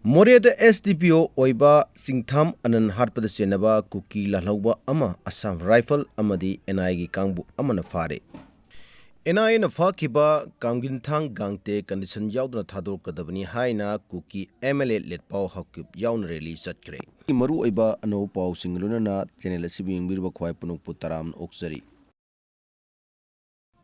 Moreada Sdpo oiba Singtham Anand Hatpada Chennaba Kuki lalhauba ama Assam Rifle amadi NI gi kangbu amana Phare. NI na fakiba Kamginthang gangte condition yaudna Thadok kadabani Haina Kuki MLA Letpao hakip yaun rally Changsinkhre. Maru oiba ano pau singluna channel asibi ingbirba khwai punuk putaram oksari.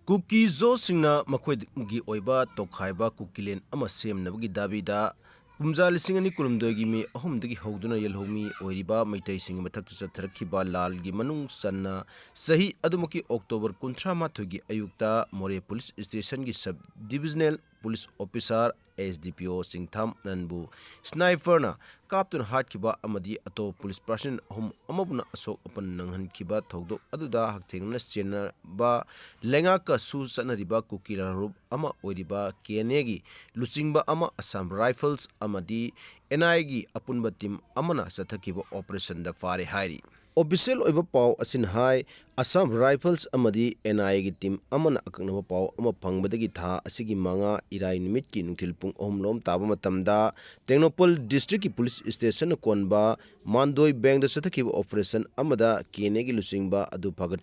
Kuki zo singna makhoi oiba tokhaiba kukilen ama semnabagi dabida Kumza lisingani kurumdogi mi ahumdagi hauduna yelhomi oiriba maitai sing mathak chathrakhiba lalgi manung sanna sahi adumuki October 13 gi ayukta More Police Station gi sub divisional police officer Sdpo Singtham Nanbu sniper na kaptun hatkiba amadi ato police person ahum amabuna asok open nanghan kiba thogdok aduda hakthengna chena ba lenga ka su sanariba kukira rup ama oiriba kenegi luchingba ama Assam Rifles amadi NI gi apunba team amana sathakiba operation da Phare hairi official oiba pau asin hai Assam Rifles amadi NI gi team amana akaknaba pau ama pangbadagi tha asigi manga irai nimit ki nungthil pung ohmlom taba matamda Technopol district ki police station konba Mandoi bank da sathakiba operation amada kenegi luchingba adu phagat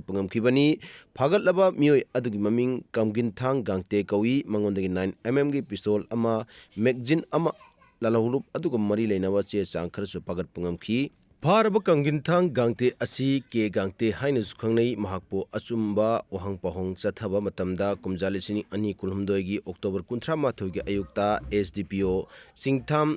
pangamkhibani phagat mioi adugi maming Kamginthang gangte kawi mangondagi 9mm gi pistol ama magazine ama lalahulup aduga mari leinawa che chang kharsu phagat pangamkhi Pharaba Kamginthang gangte asi ke gangte haina sukhangnei mahakpo achumba wahang pahong chathaba matamda kumjalisini ani kulhumdoi gi October 13 gi ayukta Sdpo Singtham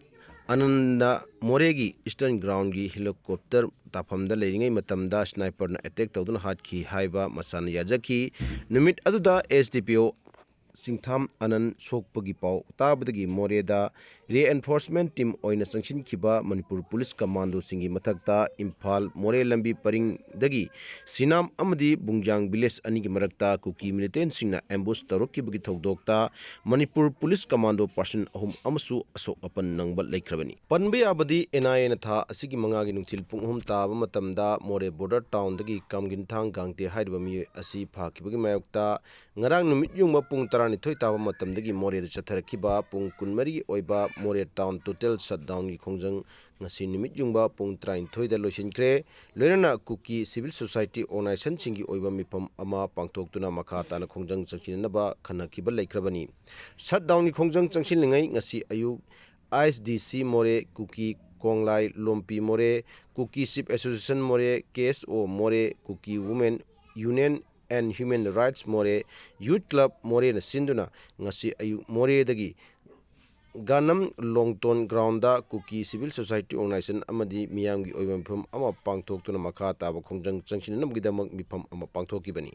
Ananda Moregi Eastern Ground gi helicopter tafamda leiringai matamda sniper na attack tawduna hatkhi haiba masana yajaki numit aduda Sdpo Singtham Anand sokpagi pau tabadagi Moreada reinforcement team oina Changsinkhre Manipur Police Commando singi mathakta Imphal More lambi paring dagi Sinam amadi Khongjang village anigi marakta Kuki militant singna ambush tarokki bagi thogdokta Manipur Police Commando person ahum amasu asok apan nangba laikhrabani panbe abadi NI na tha asigi mangagi nungthil punghum taba matamda More border town dagi Kamginthang gangte haiba mi asi phakibagi mayokta ngarang numit yungba pung 12 taba matamdagi More da chatharakhiba pung 12 oiba More town total shutdown gi Khongjang ngasi nimit yungba pung 13 da loisinkhre loinana Kuki civil society organization singi oiba mifam ama pangthoktuna makha tana Khongjang changsinaba khanakhiba laikhrabani shutdown gi Khongjang changsinlingai ngasi ayuk ISDC More Kuki Konglai Lompi More Kuki Ship Association More KSO More Kuki Women Union and Human Rights More Youth Club More na sinduna ngasi ayu More dagi Ganam Longton Ground da Kuki Civil Society Organization amadi miyamgi oiba mifam ama pangthoktuna makha taba Khongjang changsinamgidamak mifam ama pangthokibani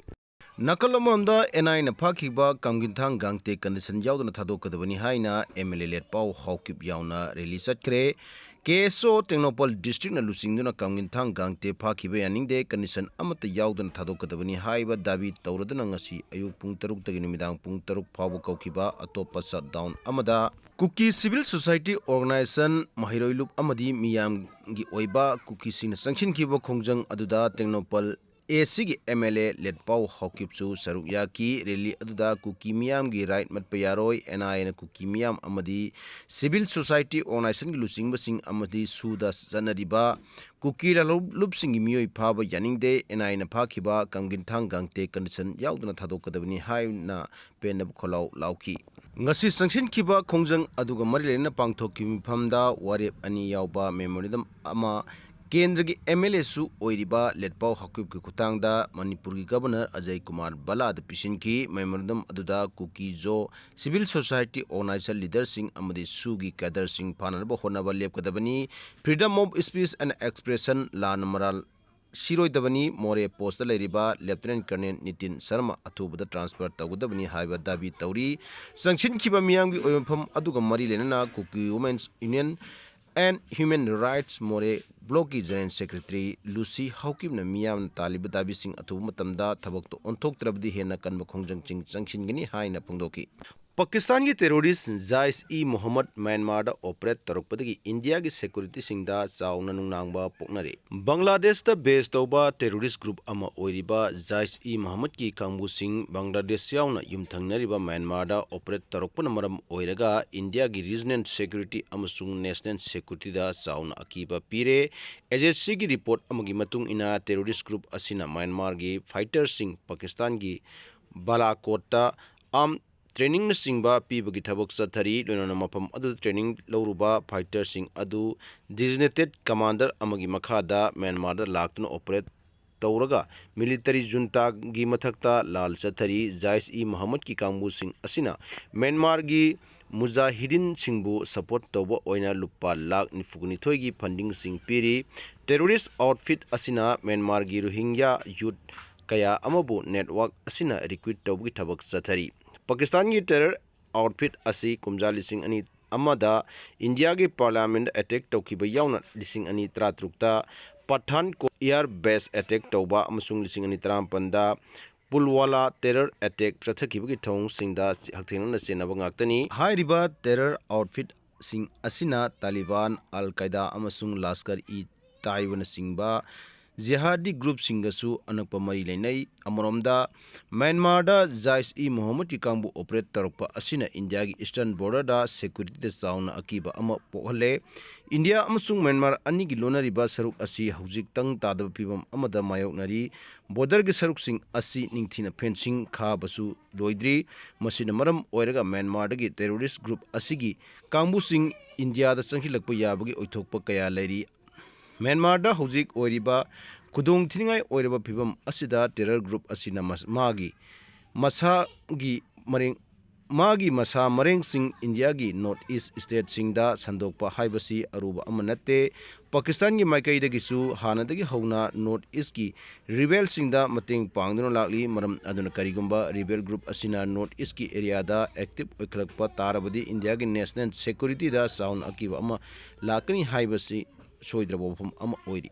Nakalamamda NI na phakhiba Kamginthang gangte condition yaudna thadokadabani haina MLA Letpao haukip Yaona rally chatkre KSO Technopol district na lusingduna Kamginthang gangte phakhiba yaningde condition amata yaudna thadokadabani haiba dabi tawraduna ngasi ayuk pung 3 tagi numidang pung 3 phawba kaukhiba atopa shutdown amada Kuki Civil Society Organization Mahiroilup amadi miyamgi oiba Kuki singna Changsinkhre Khongjang aduda Technopol ACG MLA Letpao Hokipsu Saruyaki Rally aduda Kuki miyamgi right matpayaroi NI na Kuki miyam amadi Civil Society Organization gi lusingbasing amadi suda sanariba Kuki lupsingi miyoi phaba yaningde NI na phakhiba Kamginthang gangte condition yauduna thadokadabani haina penab kholau lauki ngasi Changsinkhre Khongjang aduga marilena pangthokki mifamda warep ani yauba memorandum ama Kendra ki MLA su oiriba Letpao hakip ki khutangda Manipur ki Governor Ajay Kumar Bala da pisinki memorandum aduda Kuki jo Civil Society Organization leader sing amadi su gi kadar sing phanarba honaba lepkadabani freedom of speech and expression la namaral Shiroi dabani More post da leiriba Lieutenant Colonel Nitin Sharma athubada transfer tawudabani haiba dabi tawri Changsinkhre miyamgi oimpham aduga mari lenana Kuki Women's Union and Human Rights More Block General Secretary Lucy Haukimna miyam taliba dabising athuba matamda thabakto onthok trabdi hena kanba Khongjang Changsinkhre haina pungdoki Pakistan की terrorist जैश-ई-मोहम्मद Myanmar operate तौरपदगी India की security सिंगदा चावना नुंगनांगबा पोकनरे Bangladesh दा base तौबा terrorist group अमा ओइरिबा जैश-ई-मोहम्मद की कांगबुसिंग Bangladesh यावना युमथंगनरिबा Myanmar दा operate तौरपन मरम ओइरगा India की regional security अमसुंग national security दा चावना अकीबा पीरे एजेंसी की रिपोर्ट अमगी मतुंग इना टेरोरिस्ट ग्रुप असिना म्यांमार की फाइटर सिंग पाकिस्तान की बालाकोटता आम ट्रेनिंग सिंबा पीबगी थबक चथरी लोनना मफम अदु ट्रेनिंग लौरुबा फाइटर सिंग अदु डिजिग्नेटेड कमांडर अमगी मखादा म्यांमार दा लाक्तुन ऑपरेट तौरगा मिलिटरी जुंता की मथक्ता लाल चथरी जैश-ई-मोहम्मद की कांगबू सिंग असिना म्यांमार की मुजाहिदीन सिंगबू सपोर्ट तौबा ओइना लुपा लाख 94 की फंडिंग सिंग पीरी टेरोरिस्ट आउटफिट असिना म्यांमार की रोहिंग्या यूथ कया अमबू नेटवर्क असिना रिक्रूट तौबगी थबक चथरी पाकिस्तान की टेरर आउटफिट असी कुमजा लिसिंग अनि अमदा इंडिया की पार्लियामेंट अटैक तौखिबा यावना लिसिंग अनि 33 पठान को एयर बेस अटैक तौबा अमसुंग लिसिंग अनि 53 पुलवाला टेरर अटैक प्रथखिबगी थौं सिंगदा हक्थेंगना चेनबा ngaktani हाइरिबा टेरर आउटफिट सिंग असिना तालिबान अल कायदा अमसुंग लश्कर ई ताइबन सिंगबा जिहादी ग्रुप सिंगसु अनकप मरी लेनै अमरोमदा म्यांमार दा जैश-ई-मोहम्मद की कांगबू ऑपरेट तौरप असिना इंडिया की ईस्टर्न बॉर्डर दा सेक्यूरिटी चाउना अकीबा अमा पोहले इंडिया अमसुंग म्यांमार अनी की लोनरिबा सरुक असी हौजिक तंग तादब फिबम अमदा मायोकनरी बॉर्डर की सरुक सिंग असी निंगथिना फेंसिंग खाबसु लोइद्री मसिना मरम ओइरगा म्यांमार की टेरोरिस्ट ग्रुप असी की कांगबू सिंग इंडिया दा चंखिलकप याबगी ओइथोकप कया लेरी म्यांमार दा हौजिक ओइरिबा खुदोंग थिनिंगाई ओइरबा फिबम असिदा टेरर ग्रुप असिना मागी मसा मरेंग सिंग इंडिया की नॉर्थ ईस्ट स्टेट सिंगदा संदोकपा हाइबसी अरुबा अमनते पाकिस्तान की माइकईदगिसु हानदगी हौना नॉर्थ ईस्ट की रिबेल सिंगदा मतेंग पांगदुना लागली मरम अदुना करिगुंबा रिबेल ग्रुप असिना नॉर्थ ईस्ट की एरियादा एक्टिव ओइखलकपा तारबदी इंडिया की नेशनल सिक्योरिटी दा साउन अकीबा अमा लाकनी हाइबसी सोइद्रबा वफम अमा ओइरी।